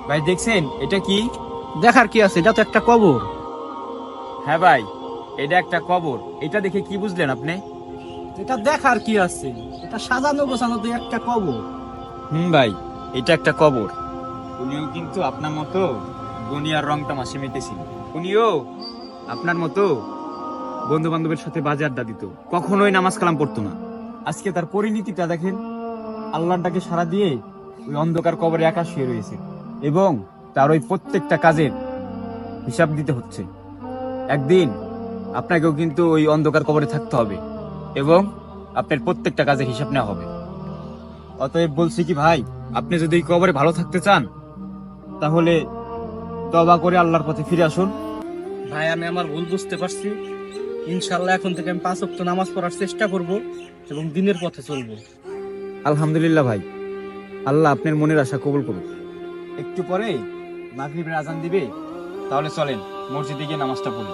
ভাই দেখছেন এটা কি? দেখার কি আছে, এটা তো একটা কবর। হ্যাঁ ভাই, এটা একটা কবর। এটা দেখে কি বুঝলেন আপনি? এটা দেখার কি আছে, এটা সাজানো গোছানো তো একটা কবর। ভাই, এটা একটা কবর। উনিও কিন্তু আপনার মতো দুনিয়ার রং তামাশা মেতেছিল। উনিও আপনার মতো বন্ধু বান্ধবের সাথে বাজে আড্ডা দিত, কখনোই নামাজ কালাম পড়তো না। আজকে তার পরিণতিটা দেখেন, আল্লাহটাকে সারা দিয়ে ওই অন্ধকার কবরে একা শুয়ে রয়েছে এবং তার ওই প্রত্যেকটা কাজের হিসাব দিতে হচ্ছে। একদিন আপনাকেও কিন্তু ওই অন্ধকার কবরে থাকতে হবে এবং আপনার প্রত্যেকটা কাজের হিসাব নেওয়া হবে। অতএব বলছি কি ভাই, আপনি যদি এই কবরে ভালো থাকতে চান তাহলে তওবা করে আল্লাহর পথে ফিরে আসুন। ভাই আমি আমার ভুল বুঝতে পারছি। ইনশাল্লাহ এখন থেকে আমি 5 ওয়াক্ত নামাজ পড়ার চেষ্টা করব এবং দিনের পথে চলবো। আলহামদুলিল্লাহ ভাই, আল্লাহ আপনার মনের আশা কবুল করুন। একটু পরে মাগরিবের আজান দিবে, তাহলে চলেন মসজিদে গিয়ে নামাজটা পড়ি।